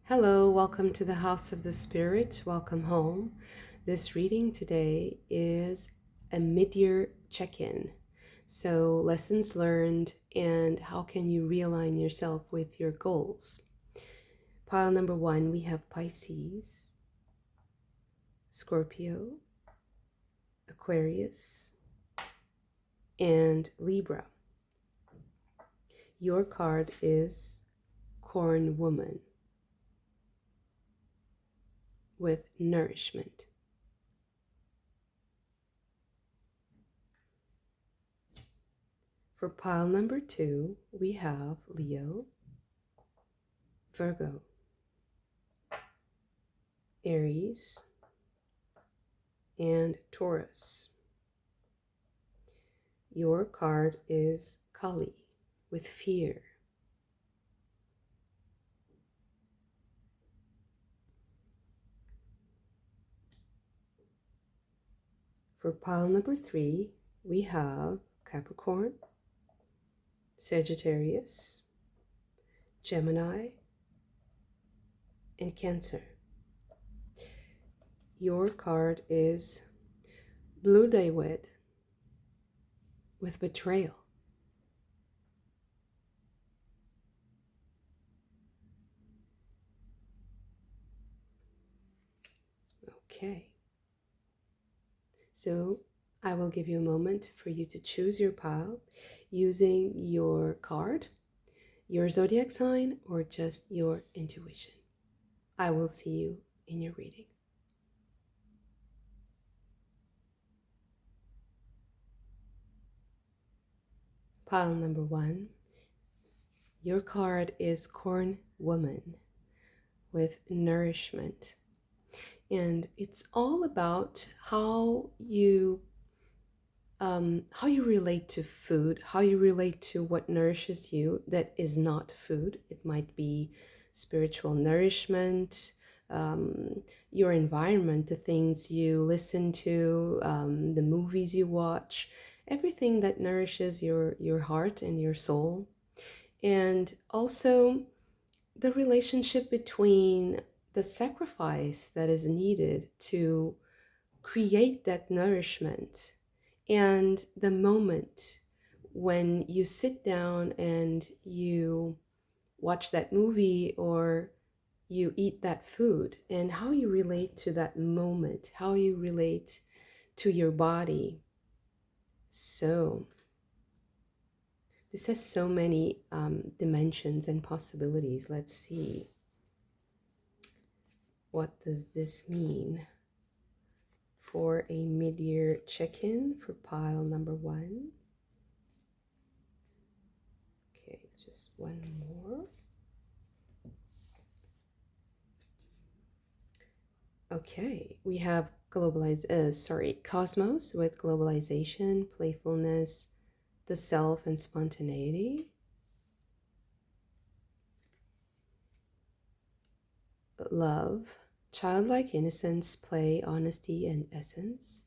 Hello, welcome to the House of the Spirit. Welcome home. This reading today is a mid-year check-in. So, lessons learned and how can you realign yourself with your goals. Pile number 1, we have Pisces, Scorpio, Aquarius, and Libra. Your card is Corn Woman with nourishment. For pile number 2, we have Leo, Virgo, Aries, and Taurus. Your card is Kali with fear. For pile number 3, we have Capricorn, Sagittarius, Gemini, and Cancer. Your card is Blue Daywit with betrayal. Okay. So I will give you a moment for you to choose your pile using your card, your zodiac sign, or just your intuition. I will see you in your reading. Pile number 1, your card is Corn Woman with nourishment. And it's all about how you relate to food, how you relate to what nourishes you that is not food. It might be spiritual nourishment, your environment, the things you listen to, the movies you watch, everything that nourishes your heart and your soul. And also the relationship between the sacrifice that is needed to create that nourishment and the moment when you sit down and you watch that movie or you eat that food, and how you relate to that moment, how you relate to your body. So this has so many dimensions and possibilities. Let's see. What does this mean for a mid-year check-in for pile number 1? Okay, just one more. Okay, we have Cosmos with globalization, playfulness, the self, and spontaneity. Love, childlike innocence, play, honesty, and essence.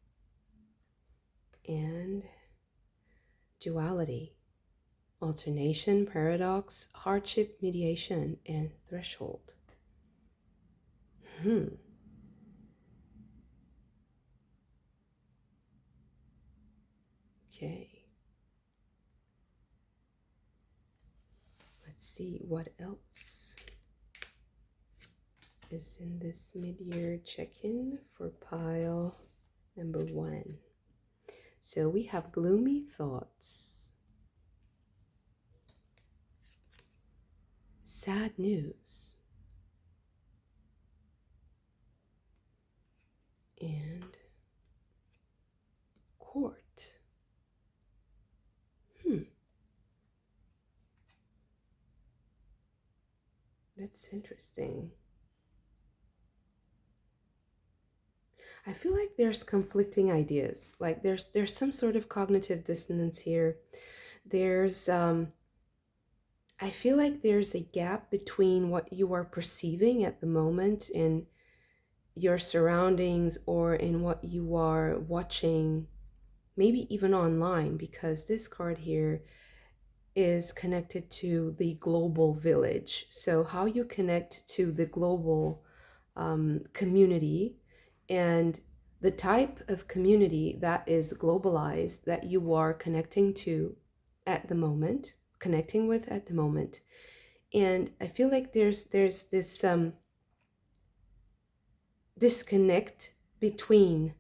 And duality, alternation, paradox, hardship, mediation, and threshold. Okay. Let's see what else is in this mid-year check-in for pile number 1. So we have gloomy thoughts, sad news, and court. That's interesting. I feel like there's conflicting ideas. Like there's some sort of cognitive dissonance here. There's I feel like there's a gap between what you are perceiving at the moment in your surroundings or in what you are watching, maybe even online, because this card here is connected to the global village. So, how you connect to the global community, and the type of community that is globalized that you are connecting to at the moment, connecting with at the moment. And I feel like there's this disconnect between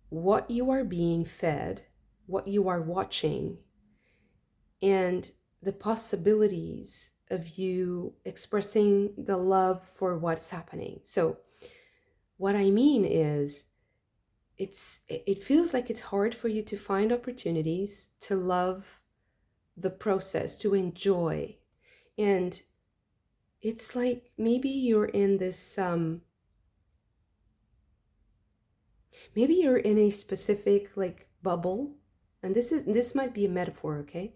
what you are being fed, what you are watching, and the possibilities of you expressing the love for what's happening. So what I mean is, it feels like it's hard for you to find opportunities to love the process, to enjoy. And it's like maybe you're in this maybe you're in a specific like bubble, and this might be a metaphor, okay?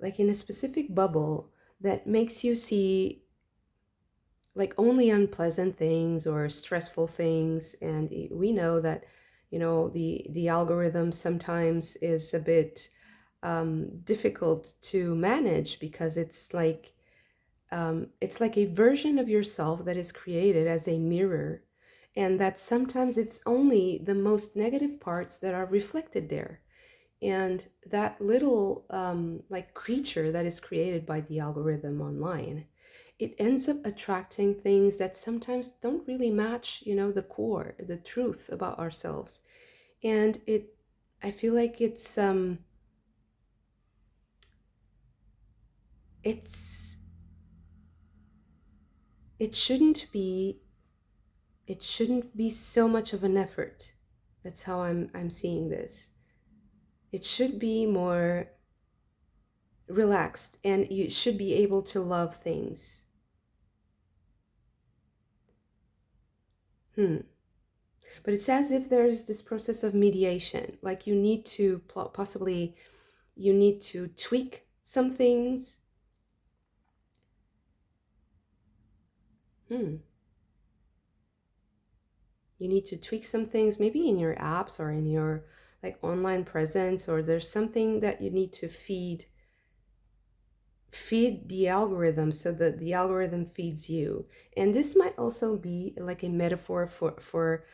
Like in a specific bubble that makes you see like only unpleasant things or stressful things. And we know that, you know, the algorithm sometimes is a bit difficult to manage, because it's like a version of yourself that is created as a mirror, and that sometimes it's only the most negative parts that are reflected there. And that little like creature that is created by the algorithm online, it ends up attracting things that sometimes don't really match, you know, the core, the truth about ourselves. And I feel like it's it shouldn't be it shouldn't be so much of an effort. That's how I'm seeing this. It should be more relaxed, and you should be able to love things. Hmm. But it's as if there's this process of mediation. Like you need to possibly you need to tweak some things. Hmm. You need to tweak some things, maybe in your apps or in your like online presence, or there's something that you need to feed the algorithm so that the algorithm feeds you. And this might also be like a metaphor for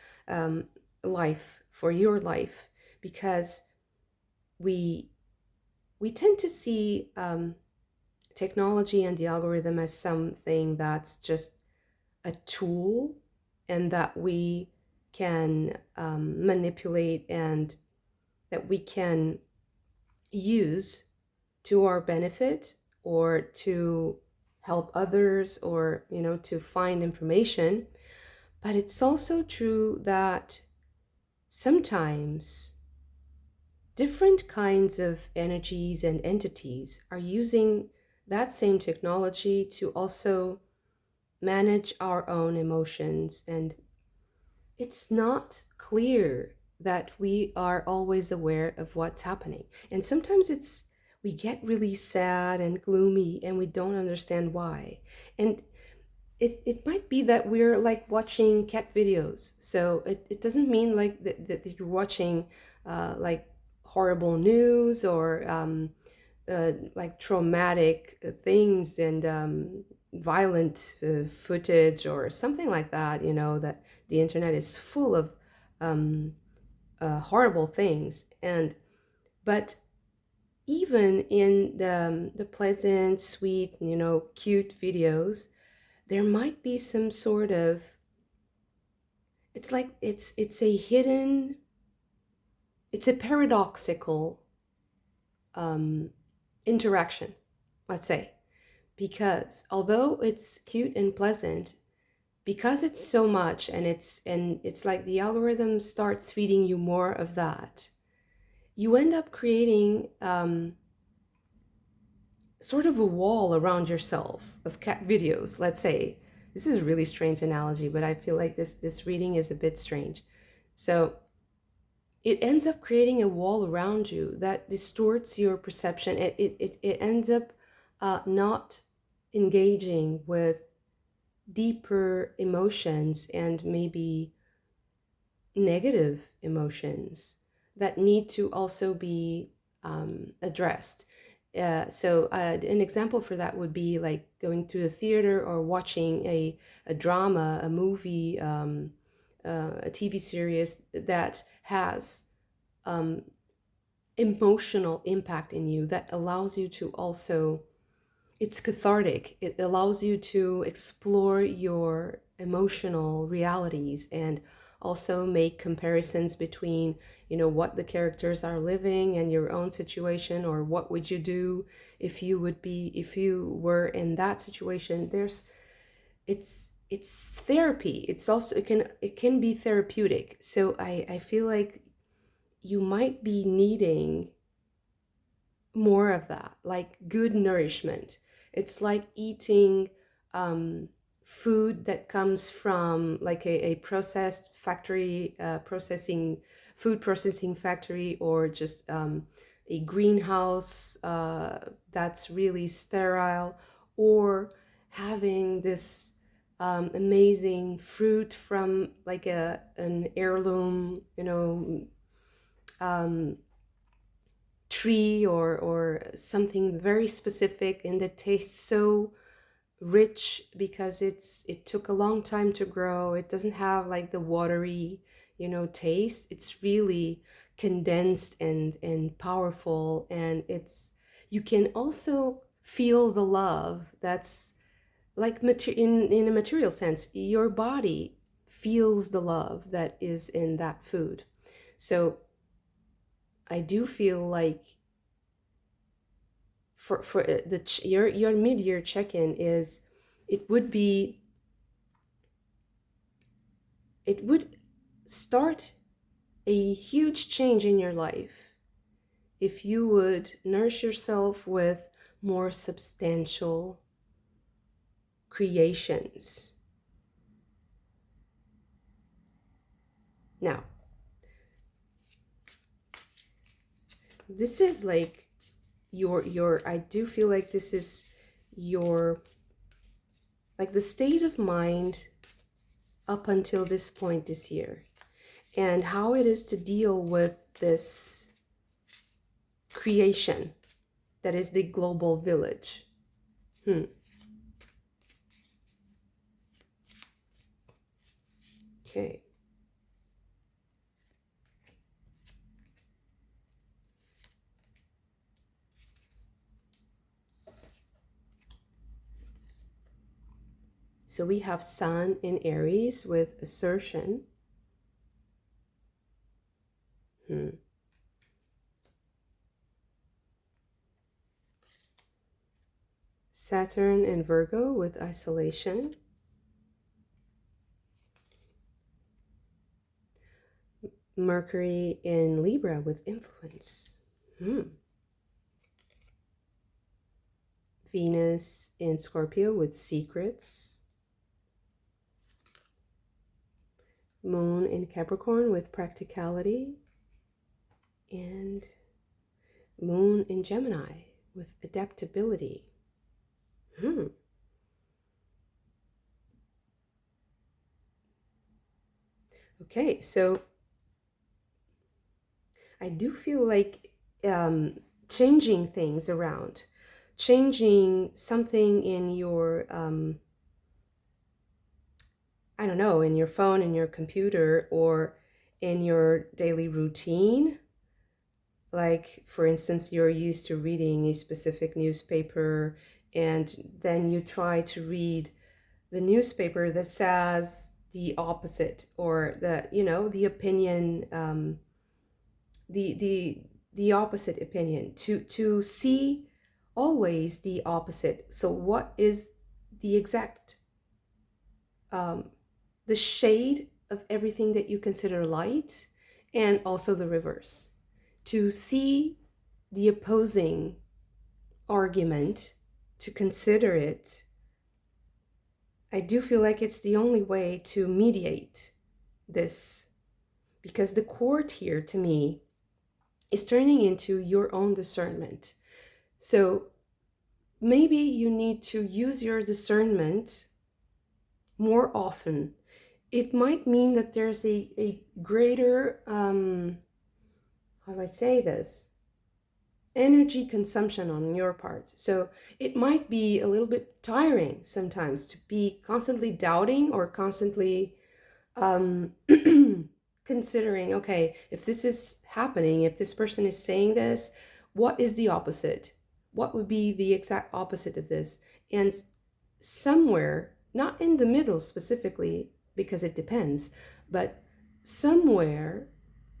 life, for your life, because we we tend to see technology and the algorithm as something that's just a tool, and that we can manipulate, and that we can use to our benefit, or to help others, or, you know, to find information. But it's also true that sometimes different kinds of energies and entities are using that same technology to also manage our own emotions. And it's not clear that we are always aware of what's happening. And sometimes we get really sad and gloomy, and we don't understand why. And it might be that we're like watching cat videos. So it doesn't mean like that you're watching like horrible news, or like traumatic things, and violent footage or something like that. You know, that the internet is full of um, horrible things. And but even in the pleasant, sweet, you know, cute videos, there might be some sort of, it's like it's a hidden, it's a paradoxical um, interaction, let's say. Because although it's cute and pleasant, because it's so much, and it's like the algorithm starts feeding you more of that, you end up creating sort of a wall around yourself of cat videos, let's say. This is a really strange analogy, but I feel like this reading is a bit strange. So it ends up creating a wall around you that distorts your perception. It ends up not engaging with deeper emotions, and maybe negative emotions that need to also be addressed. An example for that would be like going to a theater or watching a drama, a movie, a TV series that has emotional impact in you, that allows you to also, it's cathartic. It allows you to explore your emotional realities and also make comparisons between, what the characters are living and your own situation, or what would you do if you were in that situation. It's therapy. It's also, it can be therapeutic. So I feel like you might be needing more of that, like good nourishment. It's like eating food that comes from like a processed factory, food processing factory, or just a greenhouse that's really sterile, or having this amazing fruit from like an heirloom, um, tree, or something very specific, and that tastes so rich because it took a long time to grow. It doesn't have like the watery, taste. It's really condensed and powerful, and you can also feel the love that's like in a material sense. Your body feels the love that is in that food. So I do feel like for your mid-year check-in is, it would be it would start a huge change in your life if you would nourish yourself with more substantial creations. Now, this is like your I do feel like this is your, like, the state of mind up until this point this year, and how it is to deal with this creation that is the global village. Okay. So we have Sun in Aries with assertion. Saturn in Virgo with isolation. Mercury in Libra with influence. Venus in Scorpio with secrets. Moon in Capricorn with practicality. And Moon in Gemini with adaptability. Okay, so I do feel like changing things around, changing something in your, I don't know, in your phone, in your computer, or in your daily routine. Like, for instance, you're used to reading a specific newspaper, and then you try to read the newspaper that says the opposite, or the opinion, the opposite opinion, to see always the opposite. So what is the exact the shade of everything that you consider light, and also the reverse, to see the opposing argument, to consider it. I do feel like it's the only way to mediate this, because the court here to me is turning into your own discernment. So maybe you need to use your discernment more often. It might mean that there's a greater, how do I say this? energy consumption on your part. So it might be a little bit tiring sometimes to be constantly doubting or constantly considering, okay, if this is happening, if this person is saying this, what is the opposite? What would be the exact opposite of this? And somewhere, not in the middle specifically, because it depends, but somewhere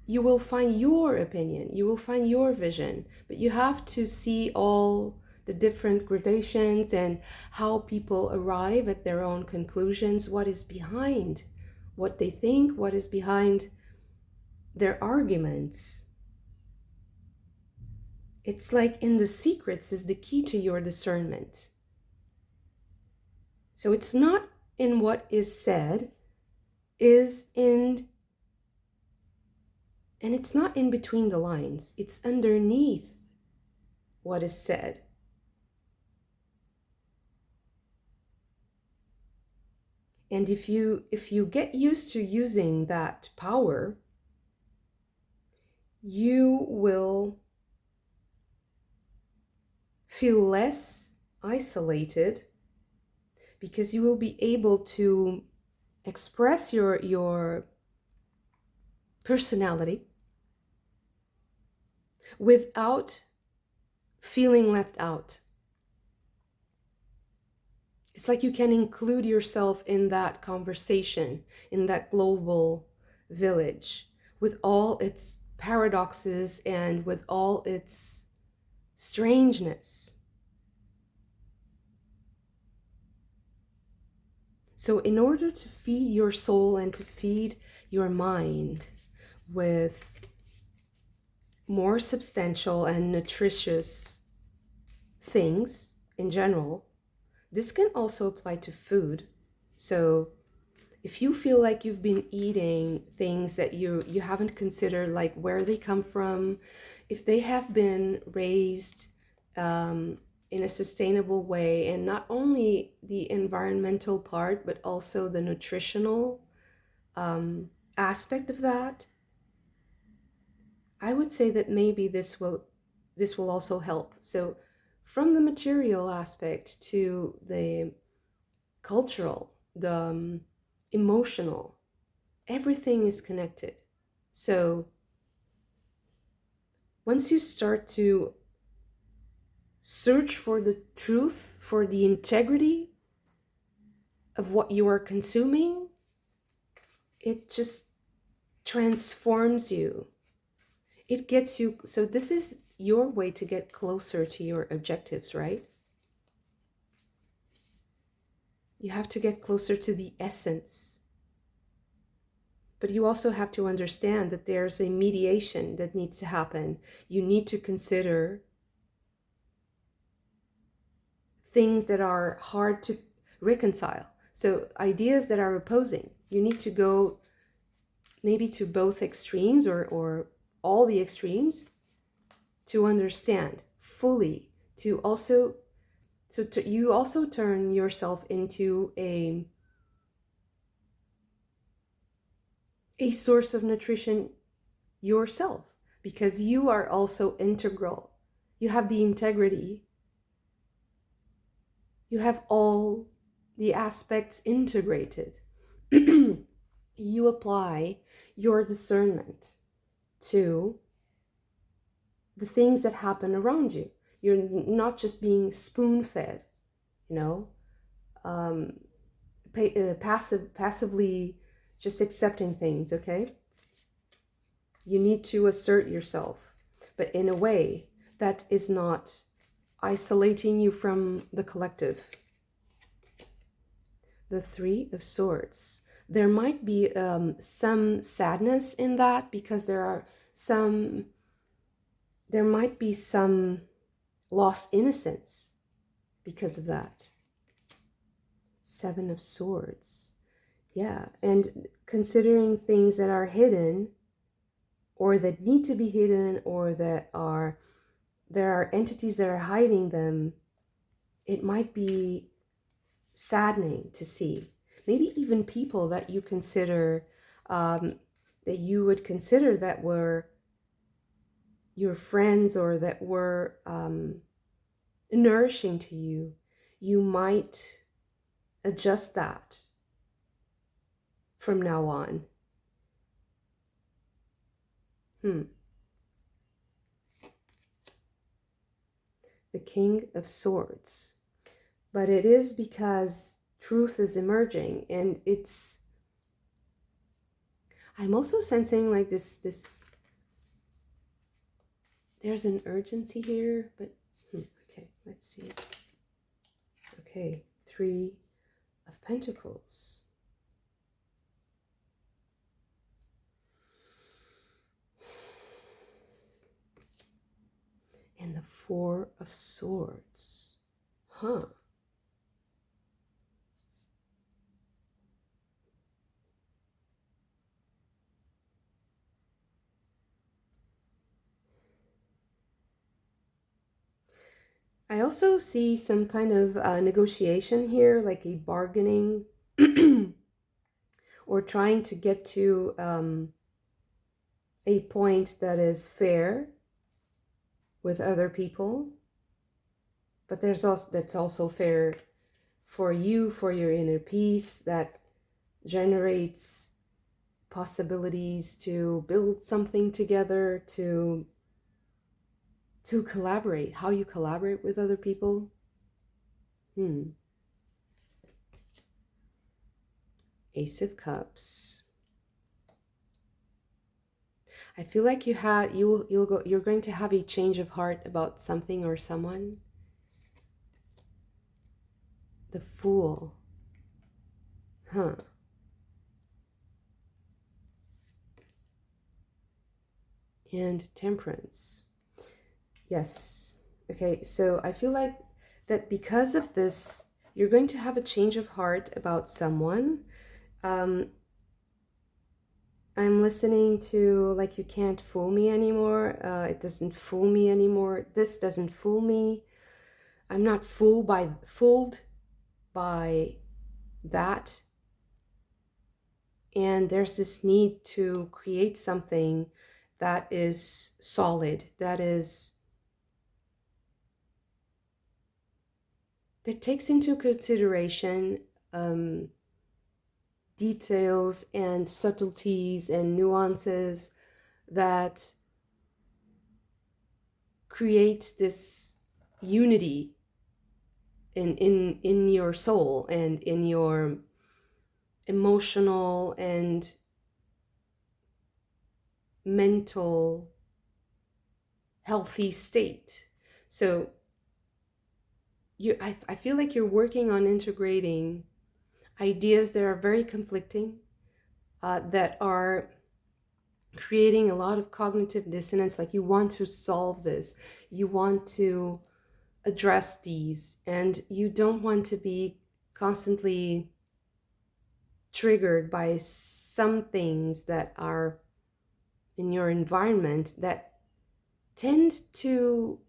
you will find your opinion, you will find your vision, but you have to see all the different gradations and how people arrive at their own conclusions, what is behind what they think, what is behind their arguments. It's like in the secrets is the key to your discernment. So it's not in what is said, and it's not in between the lines, it's underneath what is said. And if you get used to using that power, you will feel less isolated, because you will be able to express your personality without feeling left out. It's like you can include yourself in that conversation, in that global village, with all its paradoxes and with all its strangeness. So in order to feed your soul and to feed your mind with more substantial and nutritious things in general, this can also apply to food. So if you feel like you've been eating things that you haven't considered, like where they come from, if they have been raised in a sustainable way, and not only the environmental part, but also the nutritional aspect of that, I would say that maybe this will also help. So from the material aspect to the cultural, the emotional, everything is connected. So once you start to search for the truth, for the integrity of what you are consuming, it just transforms you. It gets you, so this is your way to get closer to your objectives, right? You have to get closer to the essence. But you also have to understand that there's a mediation that needs to happen. You need to consider things that are hard to reconcile. So ideas that are opposing. You need to go maybe to both extremes or all the extremes to understand fully, to also, you also turn yourself into a source of nutrition yourself, because you are also integral. You have the integrity. You have all the aspects integrated. You apply your discernment to the things that happen around you. You're not just being spoon-fed, passively just accepting things, okay? You need to assert yourself, but in a way that is not isolating you from the collective. The Three of Swords. There might be some sadness in that, because there might be some lost innocence because of that. Seven of Swords. Yeah, and considering things that are hidden, or that need to be hidden, or there are entities that are hiding them, it might be saddening to see. Maybe even people that you consider, that you would consider that were your friends or that were nourishing to you, you might adjust that from now on. The King of Swords. But it is because truth is emerging, and I'm also sensing like this there's an urgency here, but okay, let's see. Okay, 3 of Pentacles. And the 4 of Swords. I also see some kind of negotiation here, like a bargaining or trying to get to a point that is fair with other people. But that's also fair for you, for your inner peace, that generates possibilities to build something together, to collaborate, how you collaborate with other people. Ace of Cups. I feel like you're going to have a change of heart about something or someone. The Fool. And Temperance. Yes. Okay, so I feel like that because of this, you're going to have a change of heart about someone. I'm listening to like, you can't fool me anymore. It doesn't fool me anymore. This doesn't fool me. I'm not fooled by that. And there's this need to create something that is solid, that takes into consideration details and subtleties and nuances that create this unity in your soul and in your emotional and mental healthy state. So I feel like you're working on integrating ideas that are very conflicting, that are creating a lot of cognitive dissonance. Like, you want to solve this, you want to address these, and you don't want to be constantly triggered by some things that are in your environment that tend to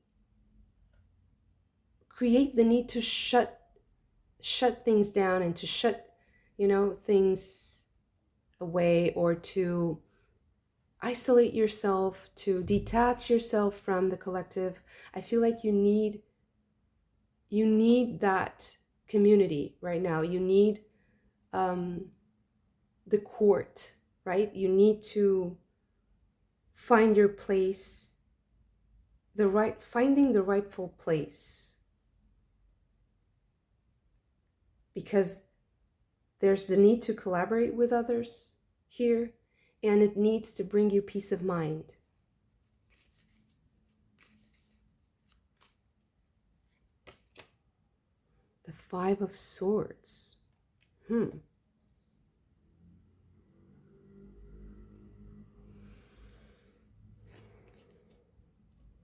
create the need to shut things down and to shut things away, or to isolate yourself, to detach yourself from the collective. I feel like you need that community right now. You need the court, right? You need to find your place, finding the rightful place, because there's the need to collaborate with others here, and it needs to bring you peace of mind. The 5 of Swords.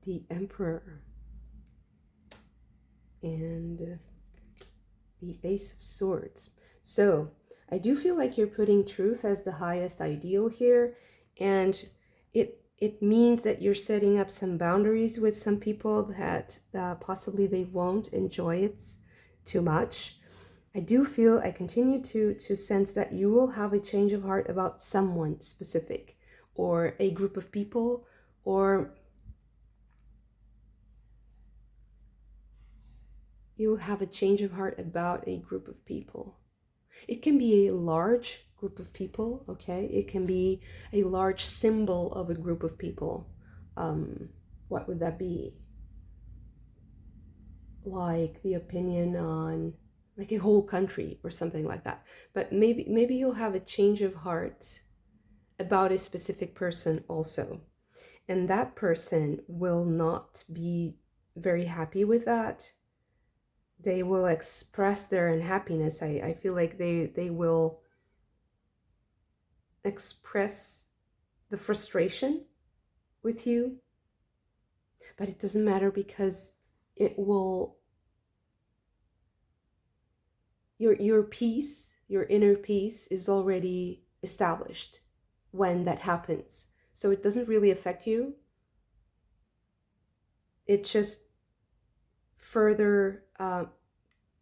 The Emperor. And the Ace of Swords. So I do feel like you're putting truth as the highest ideal here, and it means that you're setting up some boundaries with some people that possibly they won't enjoy it too much. I continue to sense that you will have a change of heart about someone specific, or a group of people, or you'll have a change of heart about a group of people. It can be a large group of people, okay? It can be a large symbol of a group of people. What would that be? Like the opinion on like a whole country or something like that. But maybe you'll have a change of heart about a specific person also. And that person will not be very happy with that. They will express their unhappiness. I feel like they will express the frustration with you, but it doesn't matter because it will, your peace, your inner peace is already established when that happens. So it doesn't really affect you. It just further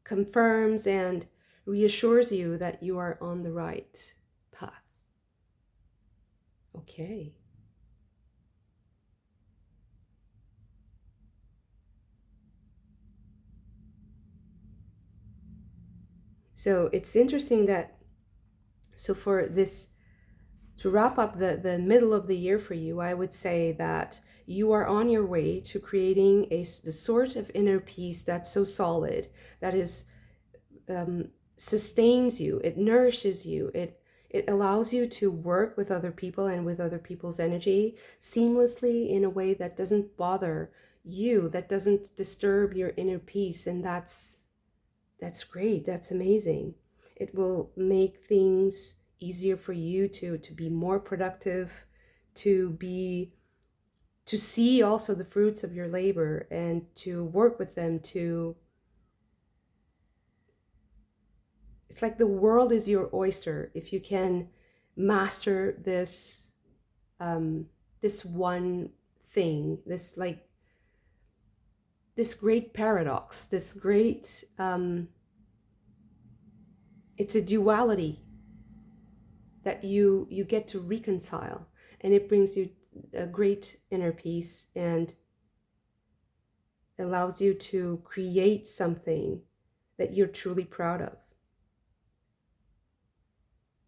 confirms and reassures you that you are on the right path. Okay. So it's interesting that, so for this, to wrap up the middle of the year for you, I would say that you are on your way to creating the sort of inner peace that's so solid, that is sustains you, it nourishes you, it allows you to work with other people and with other people's energy seamlessly in a way that doesn't bother you, that doesn't disturb your inner peace. And that's great. That's amazing. It will make things easier for you to be more productive, to see also the fruits of your labor and to work with them. To It's like the world is your oyster if you can master this one thing, this great paradox, this great it's a duality that you get to reconcile, and it brings you a great inner peace and allows you to create something that you're truly proud of.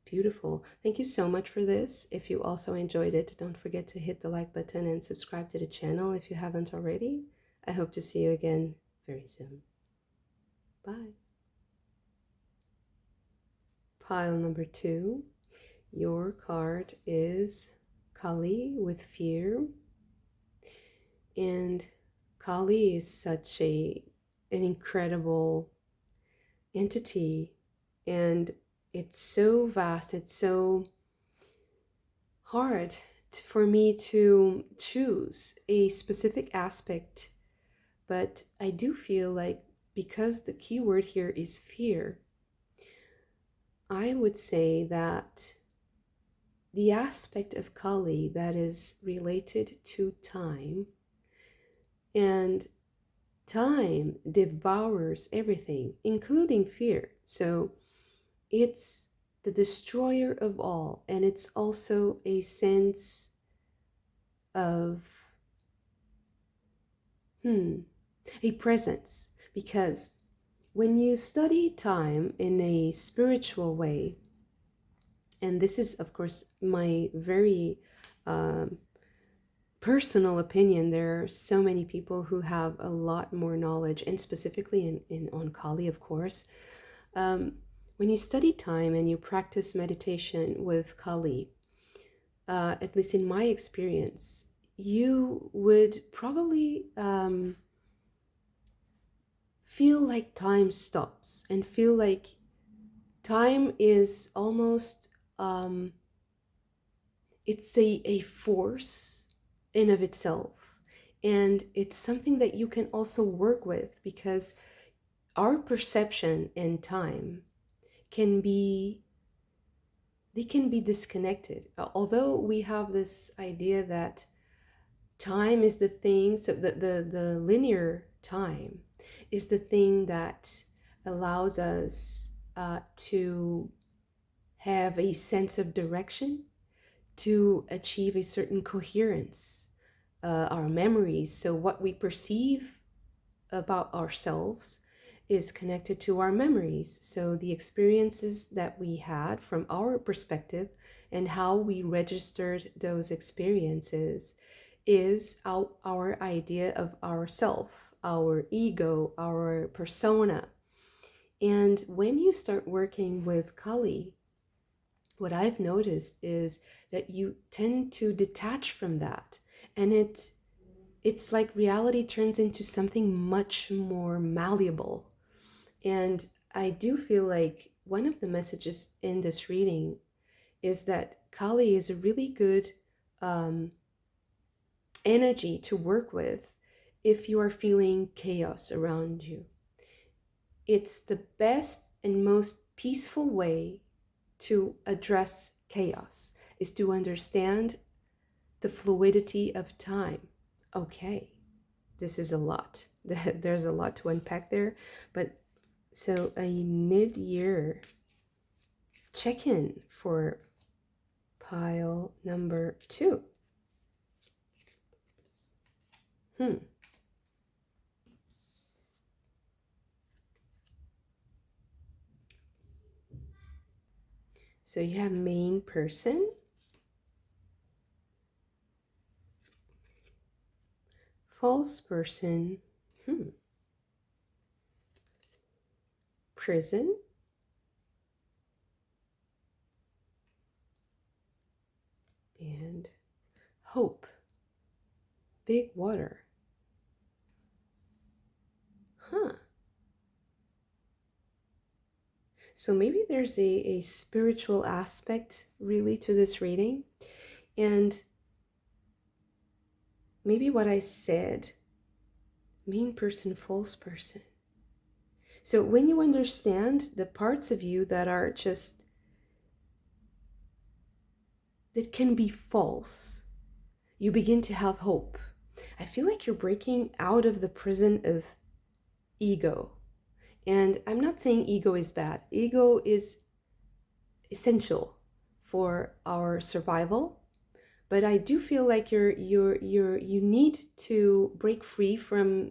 Beautiful. Thank you so much for this. If you also enjoyed it, don't forget to hit the like button and subscribe to the channel if you haven't already. I hope to see you again very soon. Bye. Pile number 2. Your card is Kali with fear. And Kali is such an incredible entity, and it's so vast, it's so hard for me to choose a specific aspect, but I do feel like because the key word here is fear, I would say that the aspect of Kali that is related to time, and time devours everything, including fear. So it's the destroyer of all, and it's also a sense of a presence, because when you study time in a spiritual way, and this is of course my very personal opinion, there are so many people who have a lot more knowledge, and specifically on Kali, of course. When you study time and you practice meditation with Kali, at least in my experience, you would probably feel like time stops and feel like time is almost, it's a force in of itself. And it's something that you can also work with, because our perception in time can be disconnected. Although we have this idea that time is the thing, so the linear time is the thing that allows us to have a sense of direction, to achieve a certain coherence, our memories. So what we perceive about ourselves is connected to our memories. So the experiences that we had from our perspective and how we registered those experiences is our idea of ourself, our ego, our persona. And when you start working with Kali, what I've noticed is that you tend to detach from that. And it's like reality turns into something much more malleable. And I do feel like one of the messages in this reading is that Kali is a really good um, energy to work with if you are feeling chaos around you. It's the best and most peaceful way to address chaos is to understand the fluidity of time. Okay, this is a lot. There's a lot to unpack there, but so a mid-year check-in for pile number 2. So you have main person, false person, prison, and hope, big water. So maybe there's a spiritual aspect really to this reading. And maybe what I said, main person, false person. So when you understand the parts of you that are just, that can be false, you begin to have hope. I feel like you're breaking out of the prison of ego. And I'm not saying ego is bad. Ego is essential for our survival. But I do feel like you need to break free from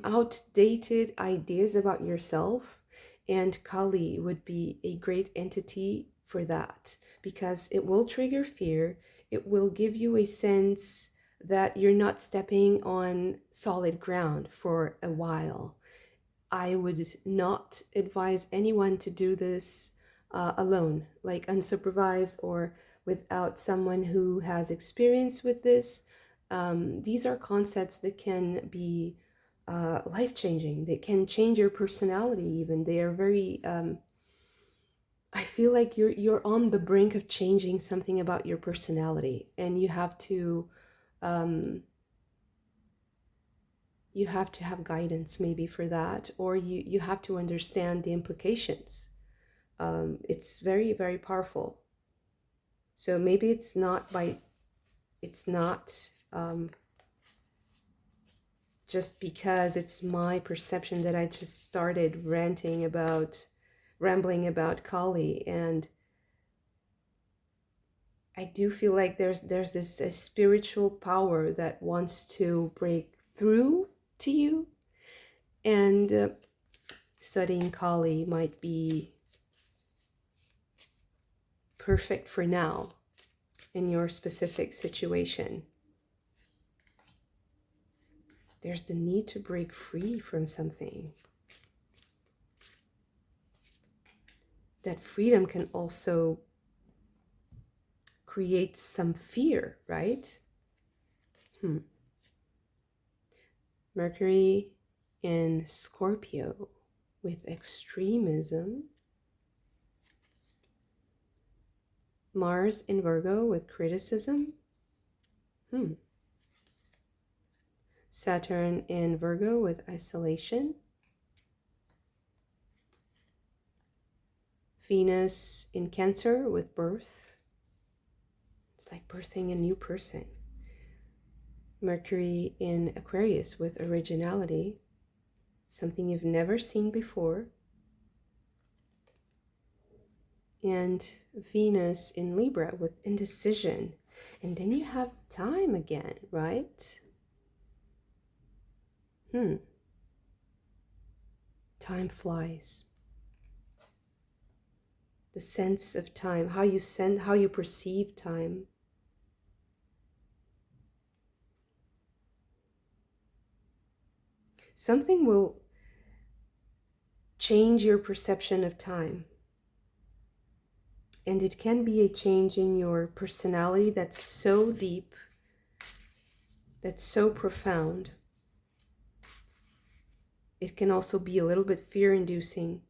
outdated ideas about yourself, and Kali would be a great entity for that because it will trigger fear. It will give you a sense that you're not stepping on solid ground for a while. I would not advise anyone to do this alone, like unsupervised or without someone who has experience with this. These are concepts that can be life-changing. They can change your personality even. They are very, I feel like you're on the brink of changing something about your personality, and you have to have guidance maybe for that, or you have to understand the implications. It's very, very powerful. So maybe it's not just because it's my perception that I just started rambling about Kali, and I do feel like there's this a spiritual power that wants to break through to you, and studying Kali might be perfect for now in your specific situation. There's the need to break free from something. That freedom can also create some fear, right? Mercury in Scorpio with extremism. Mars in Virgo with criticism. Saturn in Virgo with isolation. Venus in Cancer with birth. It's like birthing a new person. Mercury in Aquarius with originality, something you've never seen before. And Venus in Libra with indecision. And then you have time again, right? Time flies. The sense of time, how you perceive time. Something will change your perception of time. And it can be a change in your personality that's so deep, that's so profound. It can also be a little bit fear-inducing.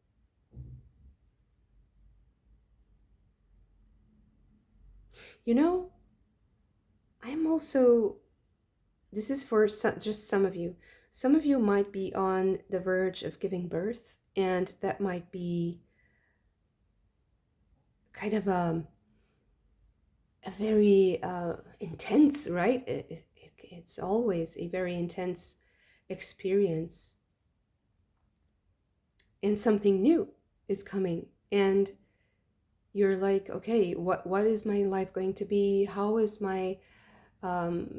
You know, I'm also, this is for just some of you. Some of you might be on the verge of giving birth, and that might be kind of a very intense, right? It's always a very intense experience. And something new is coming. And you're like, okay, what is my life going to be? How is my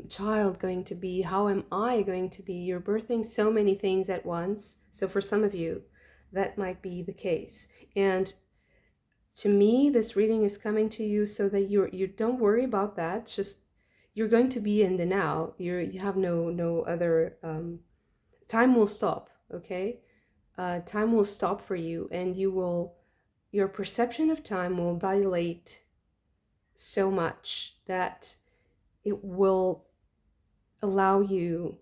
child going to be? How am I going to be? You're birthing so many things at once. So for some of you, that might be the case. And to me, this reading is coming to you so that you don't worry about that. Just you're going to be in the now. You have no other time will stop. Okay, time will stop for you, and your perception of time will dilate so much that it will allow you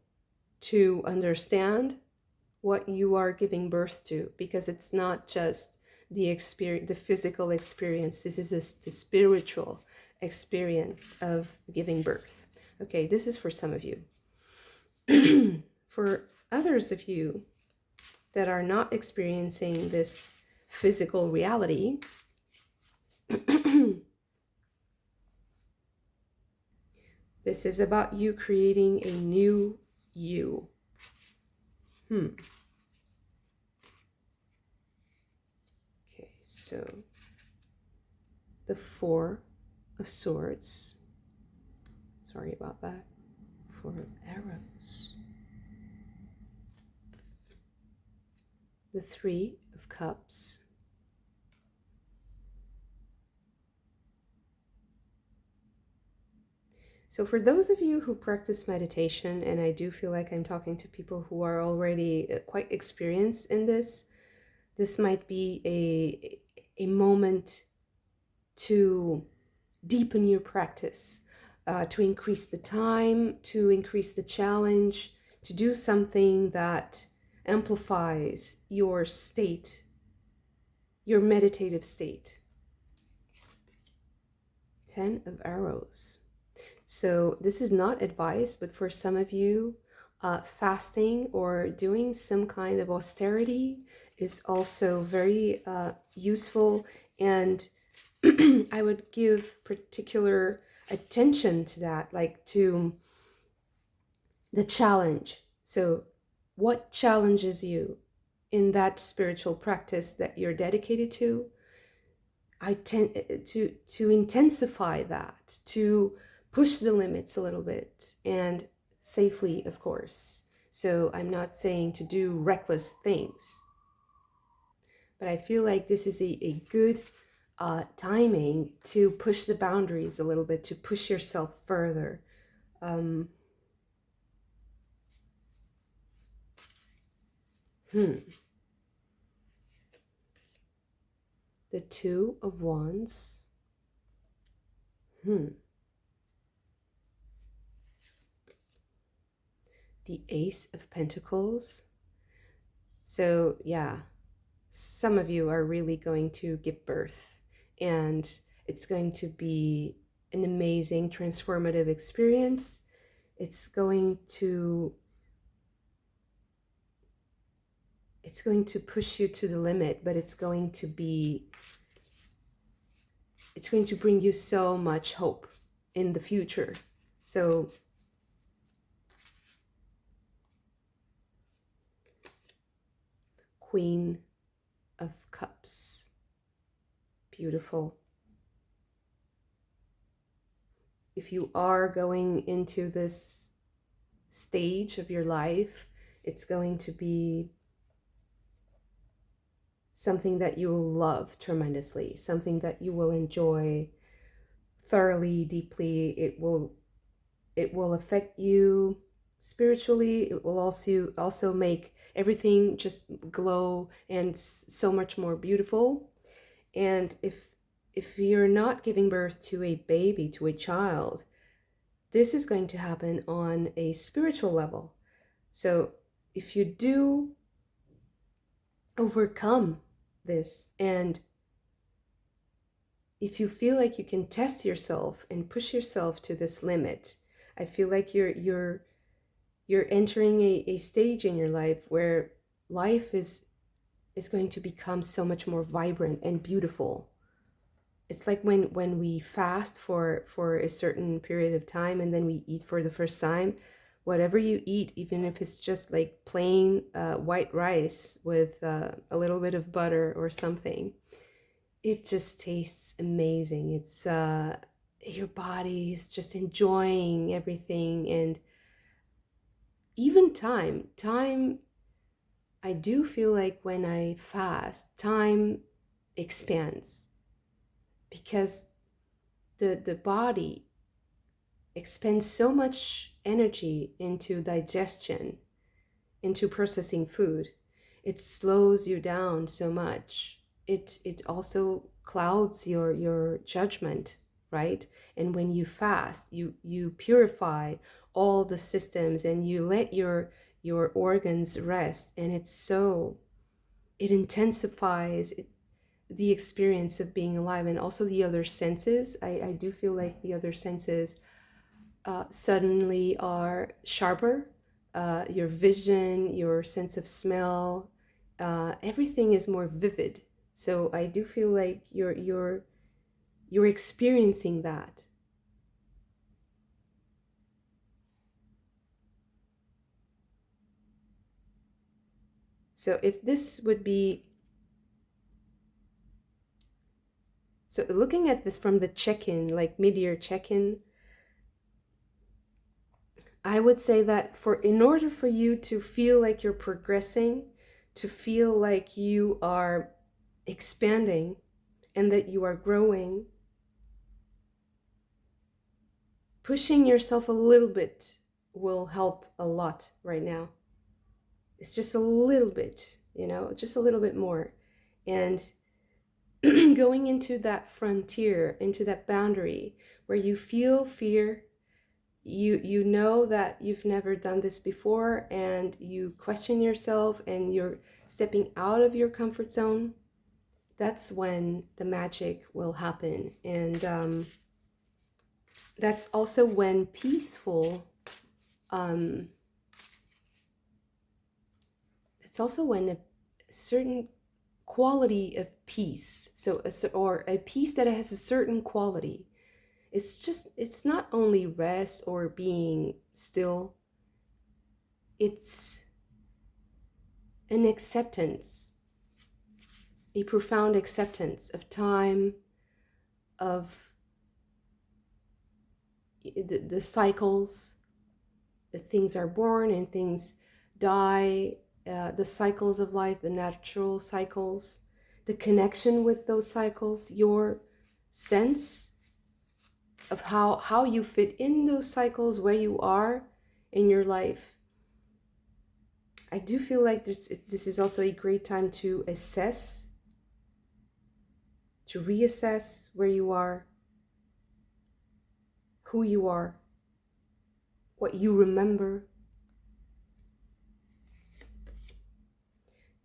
to understand what you are giving birth to, because it's not just the experience, the physical experience. This is the spiritual experience of giving birth. Okay, this is for some of you. For others of you that are not experiencing this physical reality, this is about you creating a new you. Okay, so the Four of Swords. Sorry about that. Four of Arrows. The Three of Cups. So for those of you who practice meditation, and I do feel like I'm talking to people who are already quite experienced in this might be a moment to deepen your practice, to increase the time, to increase the challenge, to do something that amplifies your state, your meditative state. 10 of Arrows. So this is not advice, but for some of you, fasting or doing some kind of austerity is also very useful. And I would give particular attention to that, like to the challenge. So what challenges you in that spiritual practice that you're dedicated to? I tend to intensify that, to push the limits a little bit, and safely, of course. So I'm not saying to do reckless things, but I feel like this is a good timing to push the boundaries a little bit, to push yourself further. The Two of Wands. The Ace of Pentacles. So yeah, some of you are really going to give birth, and it's going to be an amazing transformative experience. It's going to push you to the limit, but it's going to bring you so much hope in the future. So Queen of Cups. Beautiful. If you are going into this stage of your life, It's going to be something that you will love tremendously, something that you will enjoy thoroughly, deeply. It will affect you spiritually. It will also make everything just glow and so much more beautiful. And if you're not giving birth to a baby, to a child, this is going to happen on a spiritual level. So if you do overcome this, and if you feel like you can test yourself and push yourself to this limit, I feel like you're entering a stage in your life where life is going to become so much more vibrant and beautiful. It's like when we fast for a certain period of time, and then we eat for the first time. Whatever you eat, even if it's just like plain white rice with a little bit of butter or something, it just tastes amazing. It's your body is just enjoying everything. And even time, I do feel like when I fast, time expands, because the body expends so much energy into digestion, into processing food. It slows you down so much. It also clouds your judgment, right? And when you fast, you purify all the systems, and you let your organs rest, and it intensifies the experience of being alive. And also the other senses, I do feel like the other senses suddenly are sharper. Your vision, your sense of smell, everything is more vivid. So I do feel like you're experiencing that. So if this would be, so looking at this from the check-in, like mid-year check-in, I would say that in order for you to feel like you're progressing, to feel like you are expanding and that you are growing, pushing yourself a little bit will help a lot right now. It's just a little bit, just a little bit more. And going into that frontier, into that boundary where you feel fear, you know that you've never done this before, and you question yourself, and you're stepping out of your comfort zone. That's when the magic will happen. And that's also when it's also when a certain quality of peace, or a peace that has a certain quality. It's not only rest or being still. It's an acceptance, a profound acceptance of time, of the cycles, that things are born and things die, the cycles of life, the natural cycles, the connection with those cycles, your sense of how you fit in those cycles, where you are in your life. I do feel like this is also a great time to reassess where you are, who you are, what you remember.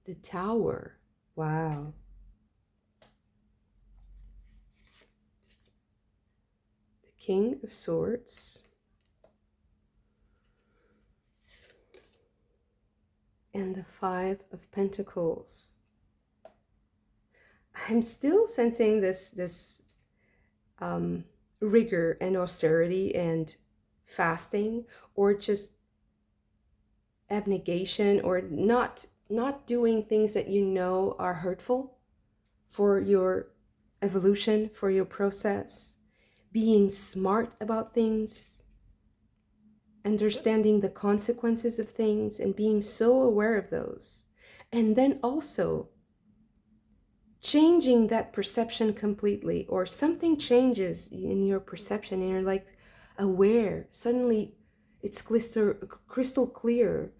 The Tower. Wow. The King of Swords. And the Five of Pentacles. I'm still sensing this rigor and austerity and fasting, or just abnegation, or not doing things that you know are hurtful for your evolution, for your process, being smart about things. understanding the consequences of things and being so aware of those. And then also changing that perception completely, or something changes in your perception and you're like aware. Suddenly it's crystal clear.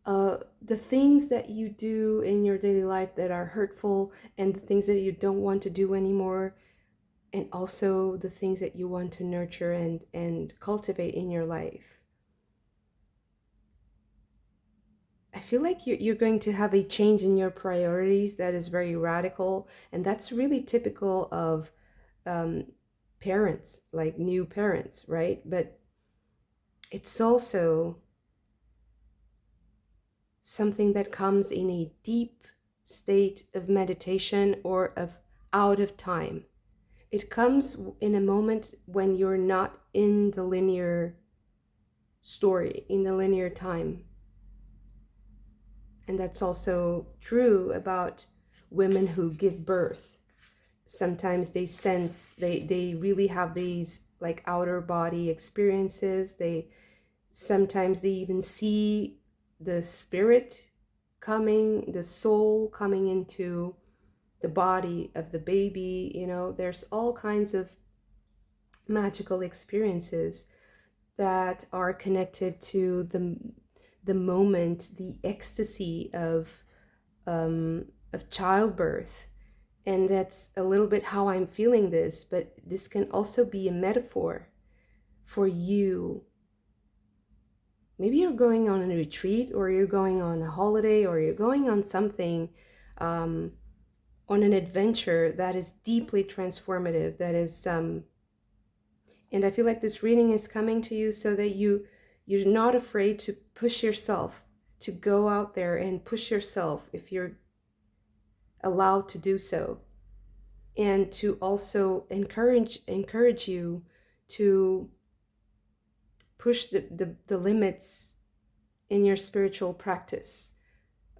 The things that you do in your daily life that are hurtful and the things that you don't want to do anymore, and also the things that you want to nurture and cultivate in your life. I feel like you're going to have a change in your priorities that is very radical, and that's really typical of um, parents, like new parents, right? But it's also something that comes in a deep state of meditation or of out of time. It comes in a moment when you're not in the linear story, in the linear time. And that's also true about women who give birth. Sometimes they sense, they really have these like outer body experiences. Sometimes they even see the spirit coming, the soul coming into the body of the baby. You know, there's all kinds of magical experiences that are connected to the moment, the ecstasy of childbirth. And that's a little bit how I'm feeling this, but this can also be a metaphor for you. Maybe you're going on a retreat, or you're going on a holiday, or you're going on something, on an adventure that is deeply transformative, that is and I feel like this reading is coming to you so that you're not afraid to push yourself, to go out there and push yourself if you're allowed to do so, and to also encourage you to push the limits in your spiritual practice.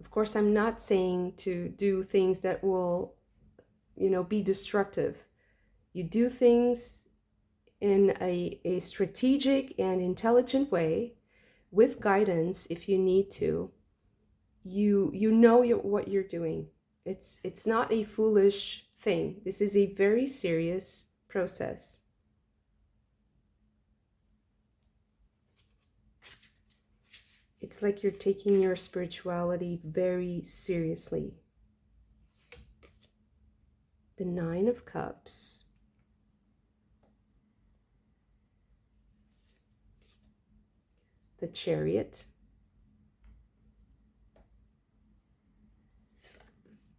Of course, I'm not saying to do things that will, be destructive. You do things in a strategic and intelligent way, with guidance if you need to. You know what you're doing. It's not a foolish thing. This is a very serious process. It's like you're taking your spirituality very seriously. The Nine of Cups. The Chariot.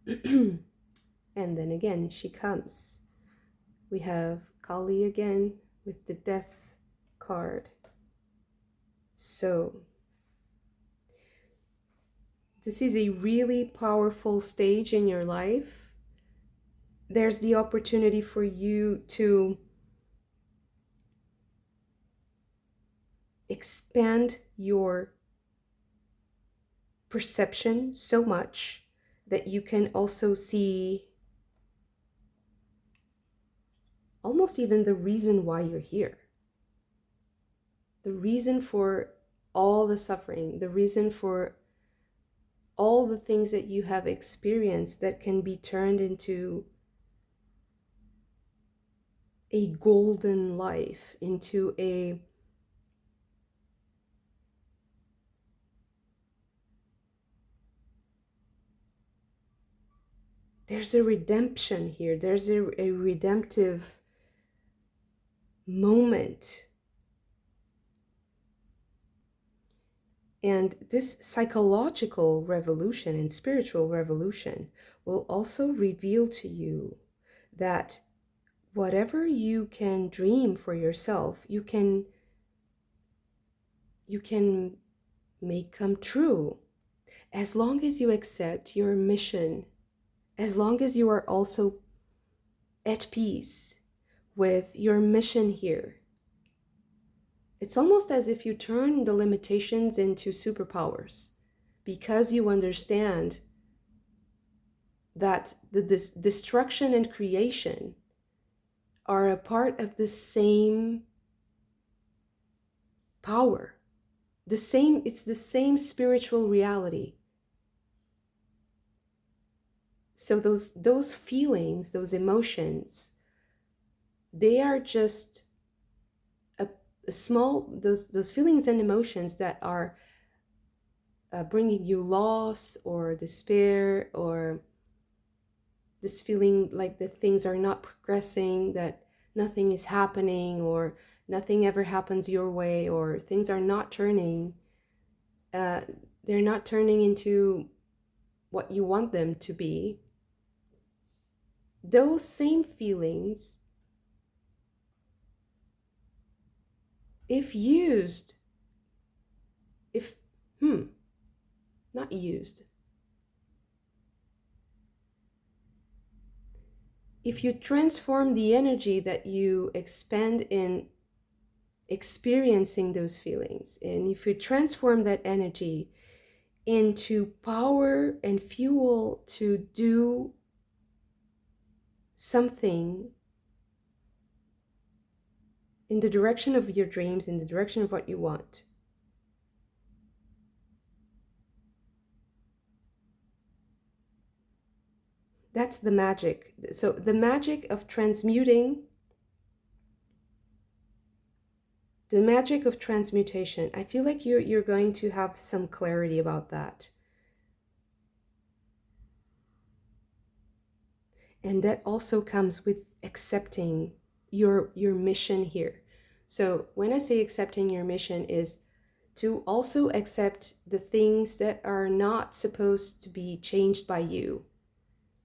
And then again, she comes. We have Kali again with the Death card. So this is a really powerful stage in your life. There's the opportunity for you to expand your perception so much that you can also see almost even the reason why you're here. The reason for all the suffering, the reason for all the things that you have experienced that can be turned into a golden life, into there's a redemption here. There's a redemptive moment. And this psychological revolution and spiritual revolution will also reveal to you that whatever you can dream for yourself, you can make come true, as long as you accept your mission, as long as you are also at peace with your mission here. It's almost as if you turn the limitations into superpowers, because you understand that the destruction and creation are a part of the same power. It's the same spiritual reality. So those feelings, those emotions, they are just a, a small, those feelings and emotions that are bringing you loss or despair, or this feeling like that things are not progressing, that nothing is happening, or nothing ever happens your way, or things are not turning, uh, they're not turning into what you want them to be. Those same feelings, if used, if, not used, if you transform the energy that you expend in experiencing those feelings, and if you transform that energy into power and fuel to do something in the direction of your dreams, in the direction of what you want, that's the magic. So the magic of transmuting, the magic of transmutation, I feel like you're going to have some clarity about that. And that also comes with accepting your mission here. So when I say accepting your mission, is to also accept the things that are not supposed to be changed by you,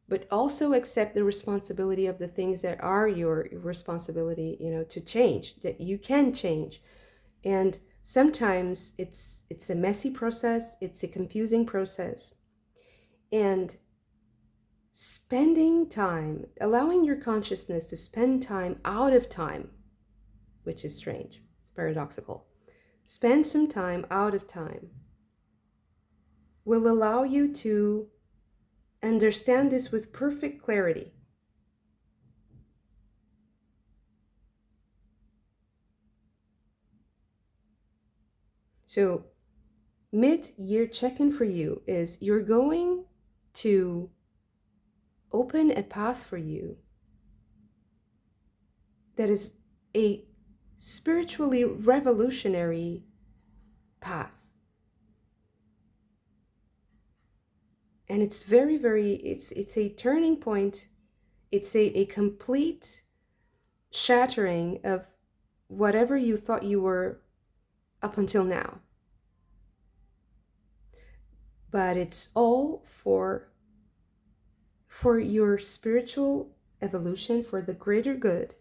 but also accept the responsibility of the things that are your responsibility, to change, that you can change. And sometimes it's a messy process, it's a confusing process. And spending time, allowing your consciousness to spend time out of time, which is strange, it's paradoxical. Spend some time out of time will allow you to understand this with perfect clarity. So, mid-year check-in for you is you're going to open a path for you that is a spiritually revolutionary path. And it's very, very, it's a turning point. It's a complete shattering of whatever you thought you were up until now. But it's all for your spiritual evolution, for the greater good.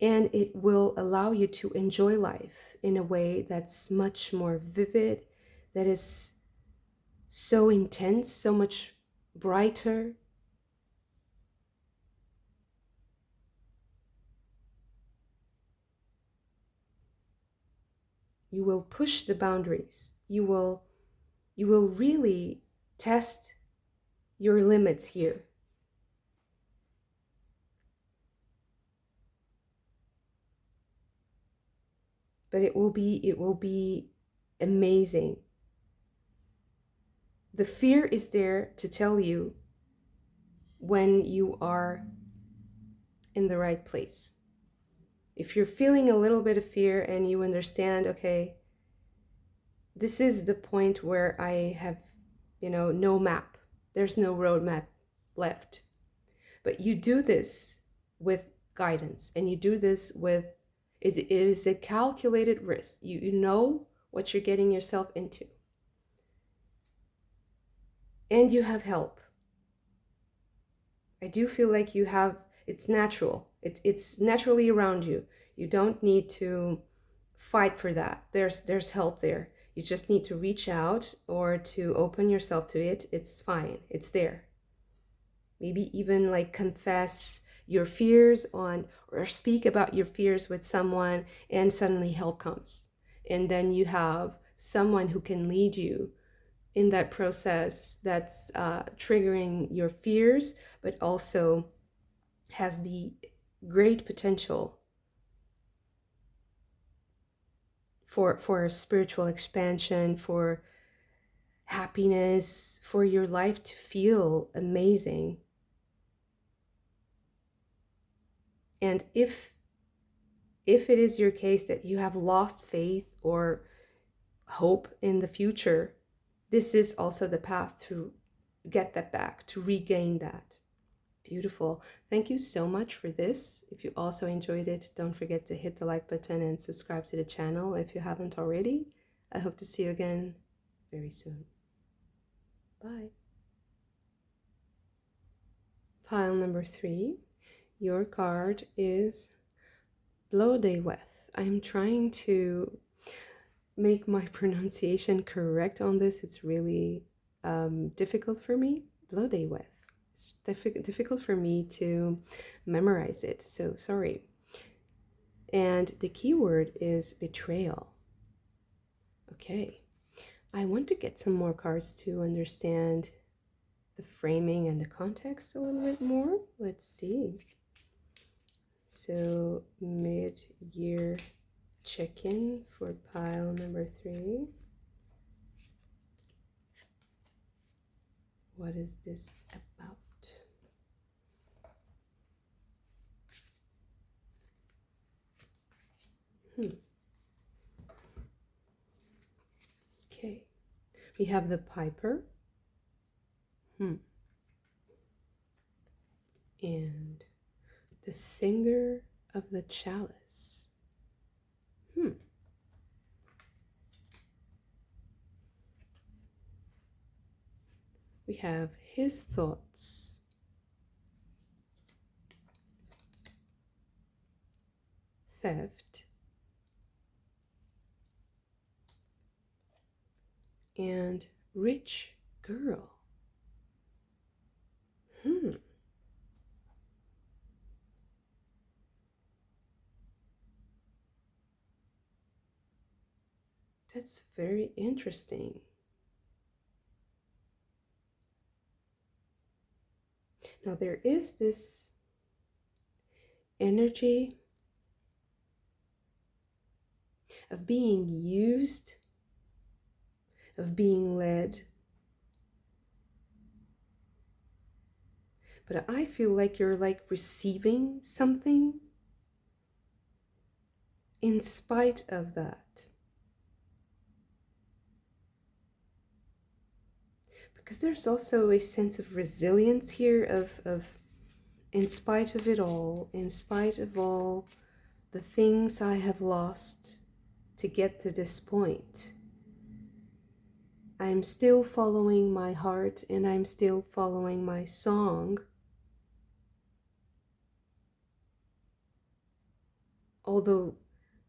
And it will allow you to enjoy life in a way that's much more vivid, that is so intense, so much brighter. You will push the boundaries. You will really test your limits here. But it will be amazing. The fear is there to tell you when you are in the right place. If you're feeling a little bit of fear and you understand, okay, this is the point where I have, no map. There's no roadmap left. But you do this with guidance, and you do this with, it is a calculated risk. You know what you're getting yourself into. And you have help. I do feel like you have, it's natural. It's naturally around you. You don't need to fight for that. There's help there. You just need to reach out or to open yourself to it. It's fine. It's there. Maybe even like confess your fears on, or speak about your fears with someone, and suddenly help comes. And then you have someone who can lead you in that process that's triggering your fears, but also has the great potential for spiritual expansion, for happiness, for your life to feel amazing. And if it is your case that you have lost faith or hope in the future, this is also the path to get that back, to regain that. Beautiful. Thank you so much for this. If you also enjoyed it, don't forget to hit the like button and subscribe to the channel if you haven't already. I hope to see you again very soon. Bye. Pile number 3. Your card is Blodeweth. I'm trying to make my pronunciation correct on this. It's really difficult for me. Blodeweth. It's difficult for me to memorize it, so sorry. And the keyword is betrayal. Okay, I want to get some more cards to understand the framing and the context a little bit more. Let's see. So mid-year check-in for pile number 3. What is this about? Okay, we have the Piper. And the Singer of the Chalice. We have his thoughts. Theft. And rich girl. That's very interesting. Now there is this energy of being used, of being led. But I feel like you're like receiving something in spite of that. Because there's also a sense of resilience here of in spite of it all, in spite of all the things I have lost to get to this point, I'm still following my heart and I'm still following my song. Although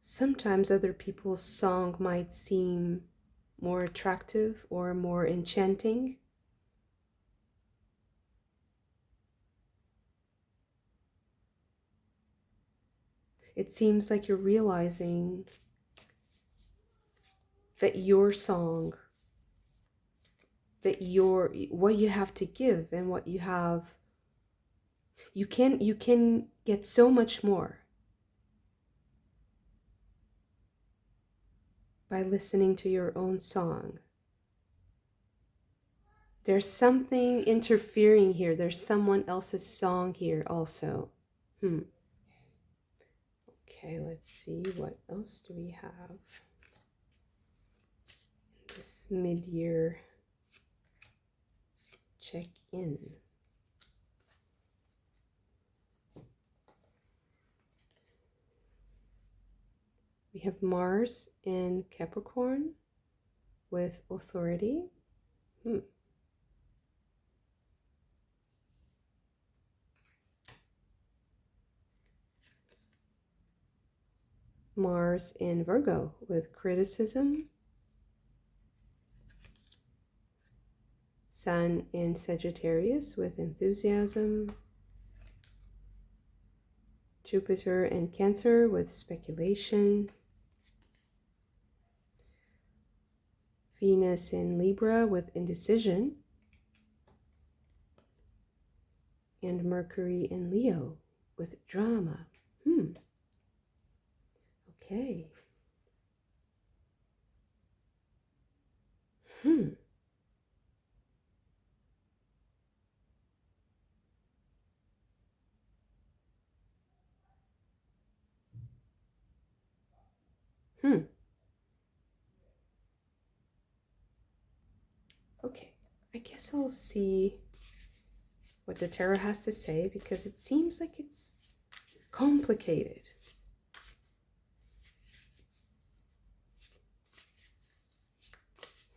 sometimes other people's song might seem more attractive or more enchanting, it seems like you're realizing that your song, that what you have to give and what you have, you can get so much more by listening to your own song. There's something interfering here. There's someone else's song here also. Okay, let's see, what else do we have in this mid-year check-in? We have Mars in Capricorn with authority. Mars in Virgo with criticism. Sun in Sagittarius with enthusiasm. Jupiter in Cancer with speculation. Venus in Libra with indecision. And Mercury in Leo with drama. Okay. Hmm. Hmm. Okay. I guess I'll see what the tarot has to say because it seems like it's complicated.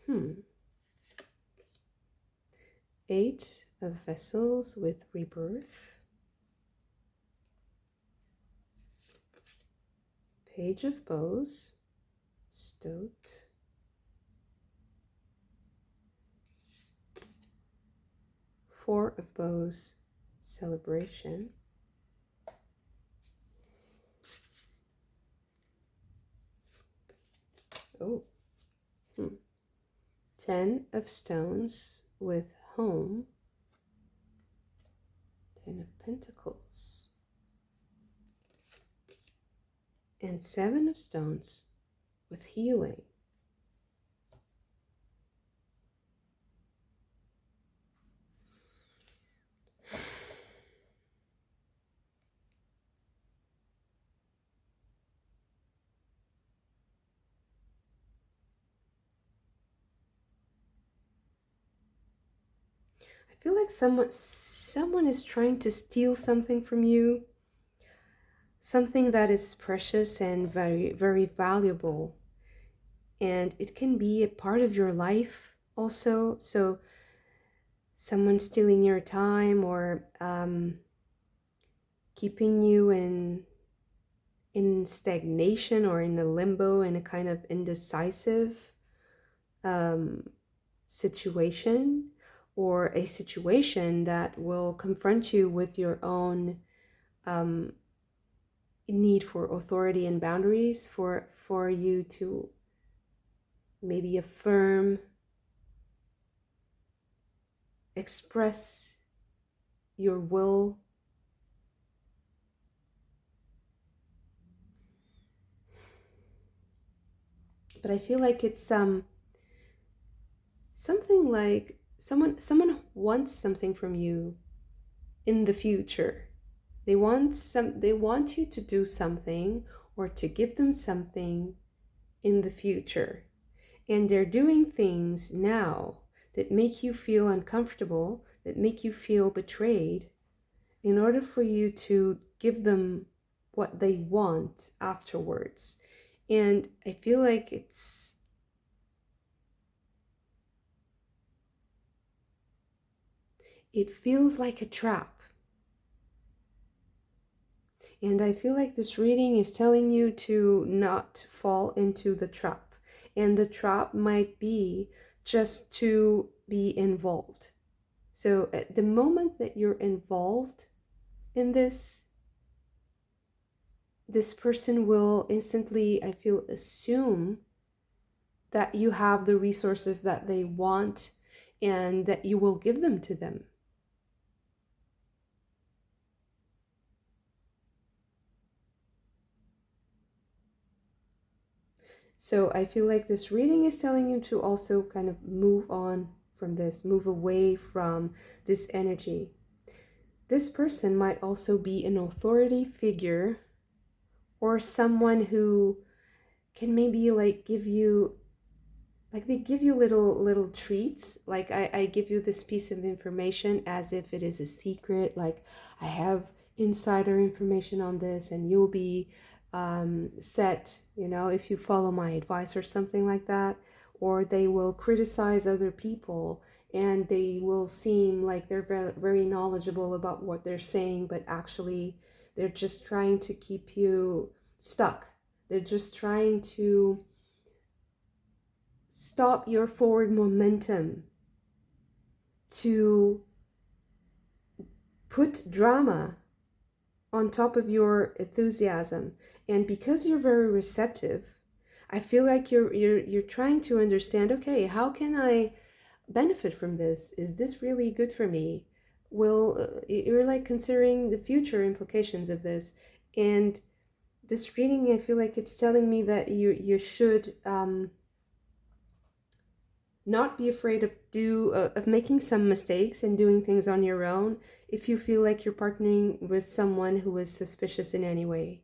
Hmm. Eight of Vessels with Rebirth. Page of Bows. Stoat. Four of Bows. Celebration. Oh. Hmm. Ten of Stones with Home. Ten of Pentacles. And Seven of Stones with Healing. I feel like someone is trying to steal something from you, something that is precious and very, very valuable. And it can be a part of your life also. So someone stealing your time or keeping you in stagnation or in a limbo, in a kind of indecisive um, situation, or a situation that will confront you with your own um, need for authority and boundaries, for you to maybe affirm, express your will. But I feel like it's something like someone wants something from you in the future. They want you to do something or to give them something in the future. And they're doing things now that make you feel uncomfortable, that make you feel betrayed, in order for you to give them what they want afterwards. And I feel like it feels like a trap. And I feel like this reading is telling you to not fall into the trap. And the trap might be just to be involved. So at the moment that you're involved in this person will instantly, I feel, assume that you have the resources that they want and that you will give them to them. So I feel like this reading is telling you to also kind of move on from this, move away from this energy. This person might also be an authority figure or someone who can maybe like give you, like they give you little treats. Like I give you this piece of information as if it is a secret. Like I have insider information on this and you'll be set, if you follow my advice or something like that. Or they will criticize other people and they will seem like they're very, very knowledgeable about what they're saying, but actually they're just trying to keep you stuck. They're just trying to stop your forward momentum, to put drama on top of your enthusiasm. And because you're very receptive, I feel like you're trying to understand, okay, how can I benefit from this? Is this really good for me? You're like considering the future implications of this. And this reading, I feel like it's telling me that you should not be afraid of making some mistakes and doing things on your own if you feel like you're partnering with someone who is suspicious in any way.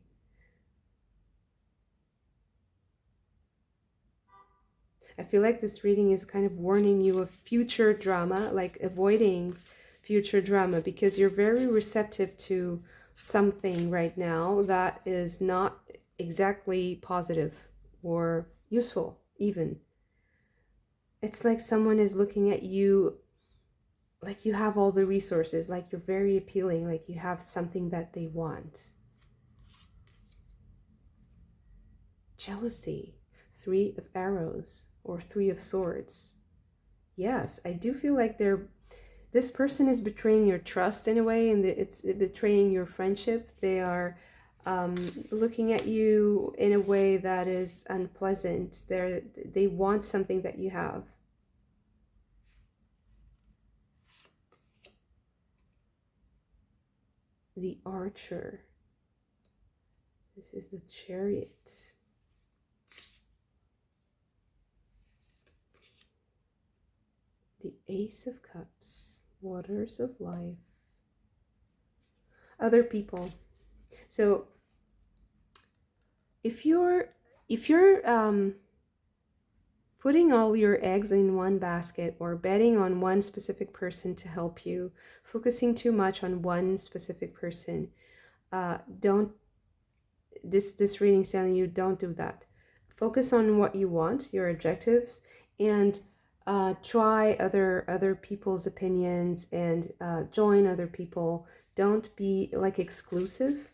I feel like this reading is kind of warning you of future drama, like avoiding future drama, because you're very receptive to something right now that is not exactly positive or useful even. It's like someone is looking at you like you have all the resources, like you're very appealing, like you have something that they want. Jealousy. 3 of arrows or 3 of swords. Yes, I do feel like this person is betraying your trust in a way, and it's betraying your friendship. They are looking at you in a way that is unpleasant. They want something that you have. The Archer. This is the Chariot. The Ace of Cups. Waters of Life. Other people. So if you're putting all your eggs in one basket or betting on one specific person to help you, focusing too much on one specific person, this reading is telling you don't do that. Focus on what you want, your objectives, and try other people's opinions, and join other people. Don't be like exclusive.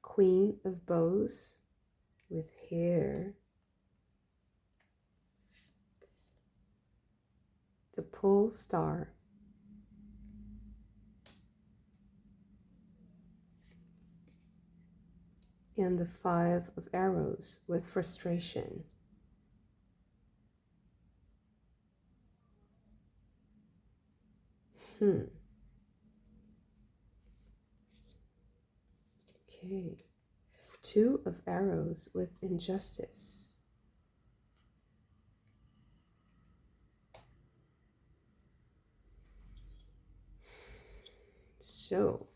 Queen of Bows with hair. The Pole Star. And the 5 of Arrows with frustration. Okay. 2 of Arrows with injustice. So,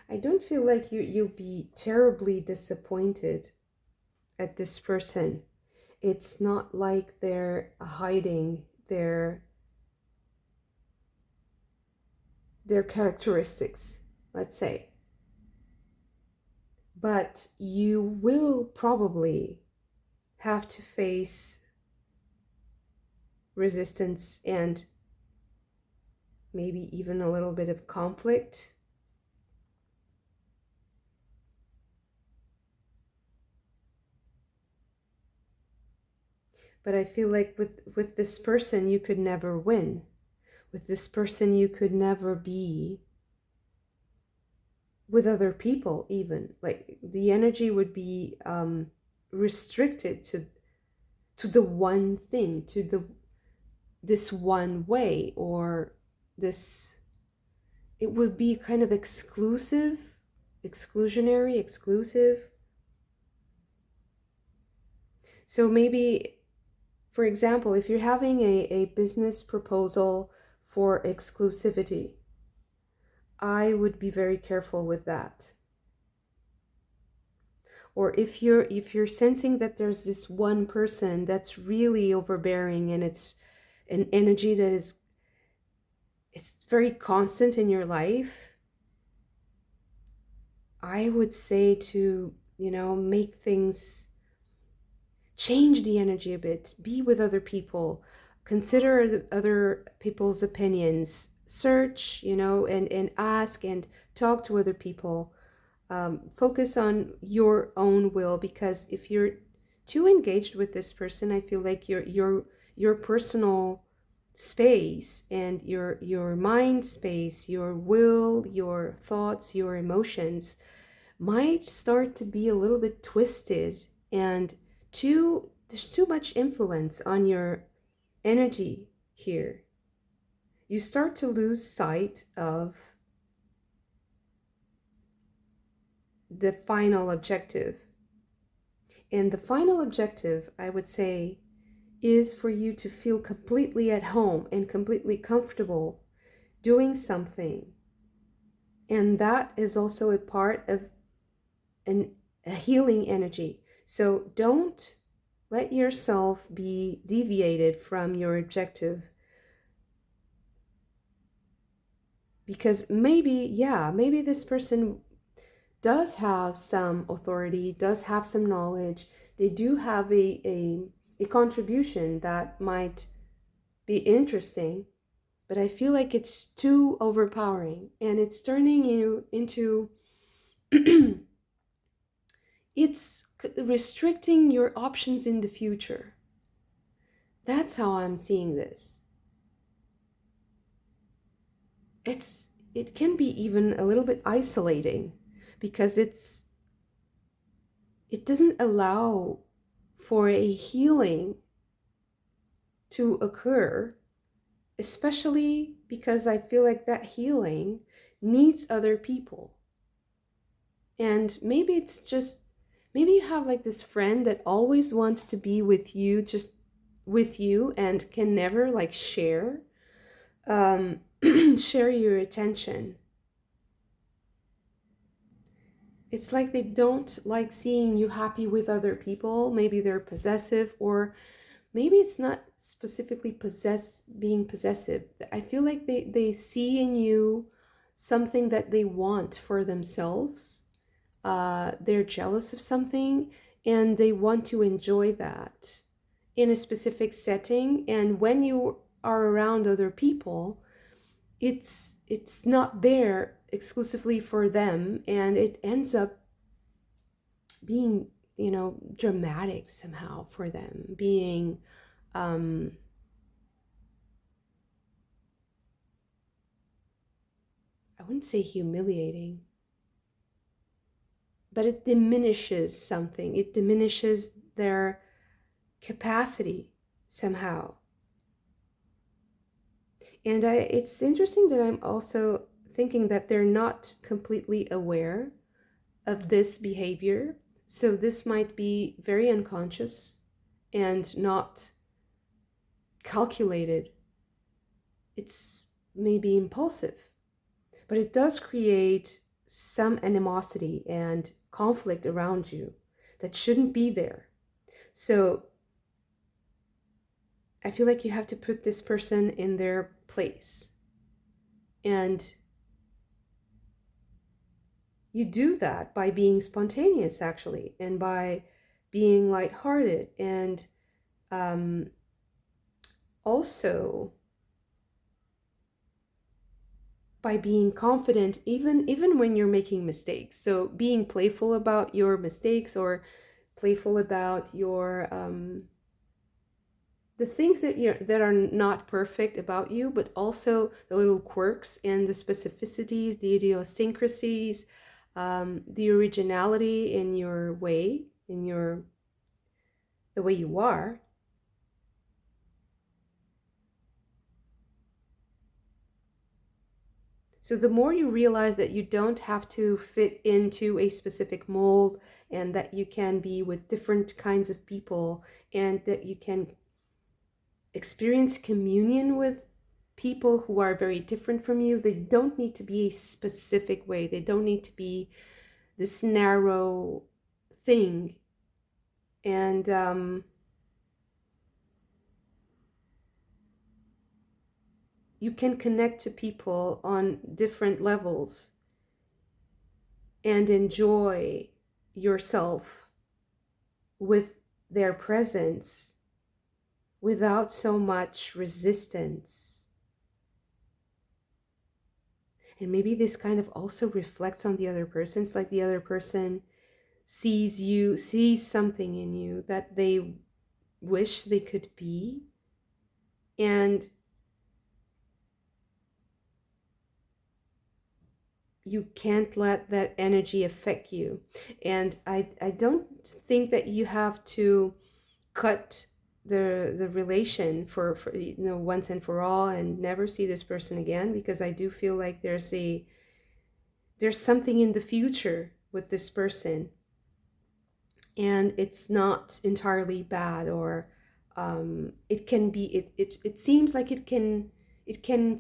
I don't feel like you'll be terribly disappointed at this person. It's not like they're hiding their characteristics, let's say. But you will probably have to face resistance and maybe even a little bit of conflict. But I feel like with this person, you could never win. With this person, you could never be with other people even. Like the energy would be restricted to the one thing, to this one way, or this, it would be kind of exclusive, exclusionary, exclusive. So maybe, for example, if you're having a business proposal for exclusivity, I would be very careful with that. Or if you're sensing that there's this one person that's really overbearing, and it's an energy that it's very constant in your life, I would say to, make things, change the energy a bit, be with other people, consider other people's opinions, search, and ask and talk to other people. Focus on your own will, because if you're too engaged with this person, I feel like your personal space and your mind space, your will, your thoughts, your emotions might start to be a little bit twisted, and there's too much influence on your energy here. You start to lose sight of the final objective. And the final objective, I would say, is for you to feel completely at home and completely comfortable doing something. And that is also a part of a healing energy. So don't let yourself be deviated from your objective. Because maybe this person does have some authority, does have some knowledge. They do have a contribution that might be interesting, but I feel like it's too overpowering and it's turning you into it's restricting your options in the future. That's how I'm seeing this. It can be even a little bit isolating because it doesn't allow for a healing to occur, especially because I feel like that healing needs other people. And maybe you have like this friend that always wants to be with you, just with you, and can never like share share your attention. It's like they don't like seeing you happy with other people. Maybe they're possessive, or maybe it's not specifically being possessive. I feel like they see in you something that they want for themselves. They're jealous of something and they want to enjoy that in a specific setting. And when you are around other people, it's not there exclusively for them, and it ends up being, dramatic somehow for them, being I wouldn't say humiliating, but it diminishes something. It diminishes their capacity somehow. And it's interesting that I'm also thinking that they're not completely aware of this behavior. So this might be very unconscious and not calculated. It's maybe impulsive, but it does create some animosity and conflict around you that shouldn't be there. So I feel like you have to put this person in their place. And you do that by being spontaneous, actually, and by being lighthearted, and also by being confident even when you're making mistakes. So being playful about your mistakes, or playful about your the things that are not perfect about you, but also the little quirks and the specificities, the idiosyncrasies, the originality in your way, the way you are. So the more you realize that you don't have to fit into a specific mold, and that you can be with different kinds of people, and that you can experience communion with people who are very different from you. They don't need to be a specific way. They don't need to be this narrow thing. And you can connect to people on different levels and enjoy yourself with their presence without so much resistance. And maybe this kind of also reflects on the other person. It's like the other person sees something in you that they wish they could be, and you can't let that energy affect you. And I don't think that you have to cut the relation for once and for all, and never see this person again, because I do feel like there's something in the future with this person, and it's not entirely bad, or it can be, it seems like it can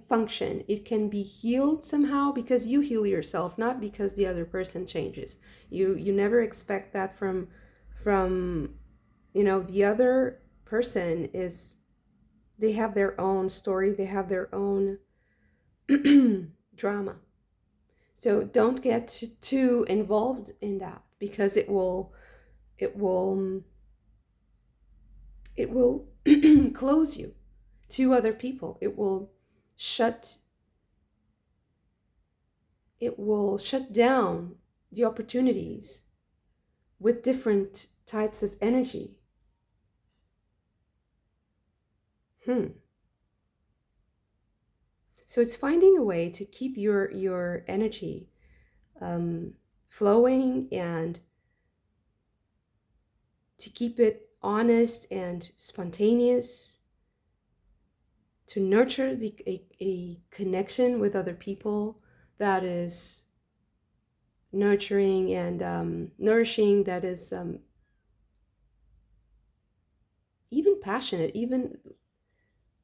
function, it can be healed somehow, because you heal yourself, not because the other person changes. You never expect that from the other person. Is They have their own story, they have their own drama. So don't get too involved in that, because it will it will close you to other people. Shut it will shut down the opportunities with different types of energy. So it's finding a way to keep your energy flowing, and to keep it honest and spontaneous, to nurture a connection with other people that is nurturing and nourishing, that is even passionate, even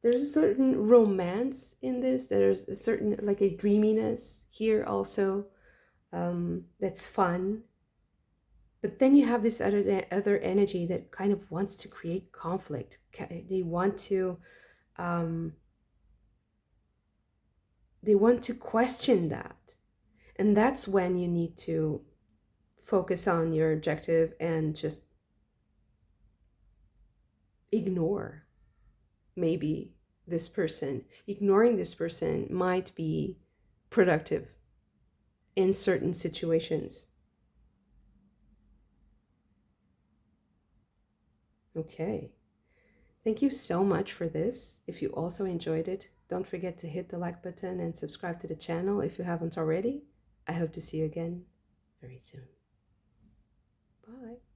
there's a certain romance in this, there's a certain, like, a dreaminess here also, that's fun. But then you have this other energy that kind of wants to create conflict. They want to um, question that, and that's when you need to focus on your objective and just ignore. Maybe ignoring this person might be productive in certain situations. Okay. Thank you so much for this. If you also enjoyed it, don't forget to hit the like button and subscribe to the channel if you haven't already. I hope to see you again very soon. Bye.